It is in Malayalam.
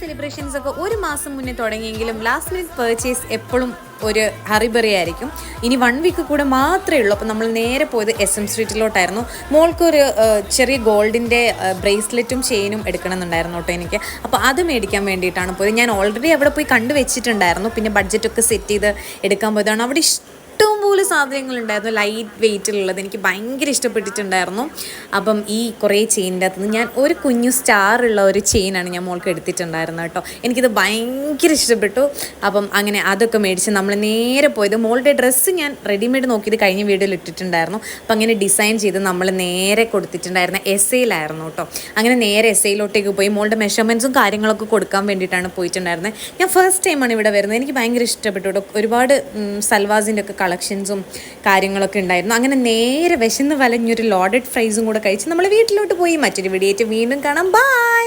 സെലിബ്രേഷൻസ് ഒക്കെ ഒരു മാസം മുന്നേ തുടങ്ങിയെങ്കിലും ലാസ്റ്റ് മിനിറ്റ് പർച്ചേസ് എപ്പോഴും ഒരു ഹറിബറി ആയിരിക്കും. ഇനി 1 വീക്ക് കൂടെ മാത്രമേ ഉള്ളൂ. അപ്പോൾ നമ്മൾ നേരെ പോയത് SM സ്ട്രീറ്റിലോട്ടായിരുന്നു. മോൾക്കൊരു ചെറിയ ഗോൾഡിൻ്റെ ബ്രേസ്ലെറ്റും ചെയിനും എടുക്കണമെന്നുണ്ടായിരുന്നു കേട്ടോ എനിക്ക്. അപ്പോൾ അത് മേടിക്കാൻ വേണ്ടിയിട്ടാണ് പോയത്. ഞാൻ ഓൾറെഡി അവിടെ പോയി കണ്ടു വെച്ചിട്ടുണ്ടായിരുന്നു. പിന്നെ ബഡ്ജറ്റൊക്കെ സെറ്റ് ചെയ്ത് എടുക്കാൻ പോയതാണ്. അവിടെ ഇഷ്ടംപോലെ സാധനങ്ങളുണ്ടായിരുന്നു, ലൈറ്റ് വെയ്റ്റിലുള്ളത്. എനിക്ക് ഭയങ്കര ഇഷ്ടപ്പെട്ടിട്ടുണ്ടായിരുന്നു. അപ്പം ഈ കുറേ ചെയിനിൻ്റെ അകത്തുനിന്ന് ഞാൻ ഒരു കുഞ്ഞു സ്റ്റാറുള്ള ഒരു ചെയിനാണ് ഞാൻ മോൾക്ക് എടുത്തിട്ടുണ്ടായിരുന്നത് കേട്ടോ. എനിക്കിത് ഭയങ്കര ഇഷ്ടപ്പെട്ടു. അപ്പം അങ്ങനെ അതൊക്കെ മേടിച്ച് നമ്മൾ നേരെ പോയത്. മോളുടെ ഡ്രസ്സ് ഞാൻ റെഡിമെയ്ഡ് നോക്കിയത് കഴിഞ്ഞ വീഡിയോയിൽ ഇട്ടിട്ടുണ്ടായിരുന്നു. അപ്പം അങ്ങനെ ഡിസൈൻ ചെയ്ത് നമ്മൾ നേരെ കൊടുത്തിട്ടുണ്ടായിരുന്ന എസ്സയിലായിരുന്നു കേട്ടോ. അങ്ങനെ നേരെ എസ്സയിലോട്ടേക്ക് പോയി മോളുടെ മെഷർമെൻറ്റ്സും കാര്യങ്ങളൊക്കെ കൊടുക്കാൻ വേണ്ടിയിട്ടാണ് പോയിട്ടുണ്ടായിരുന്നത്. ഞാൻ ഫസ്റ്റ് ടൈമാണ് ഇവിടെ വരുന്നത്. എനിക്ക് ഭയങ്കര ഇഷ്ടപ്പെട്ടു കേട്ടോ. ഒരുപാട് സൽവാസിൻ്റെ ഒക്കെ കളക്ഷൻസും കാര്യങ്ങളൊക്കെ ഉണ്ടായിരുന്നു. അങ്ങനെ നേരെ വിശന്ന് വലഞ്ഞൊരു ലോഡഡ് ഫ്രൈസും കൂടെ കഴിച്ച് നമ്മൾ വീട്ടിലോട്ട് പോയി. മറ്റൊരു വീഡിയോയിട്ട് വീണ്ടും കാണാം. ബൈ.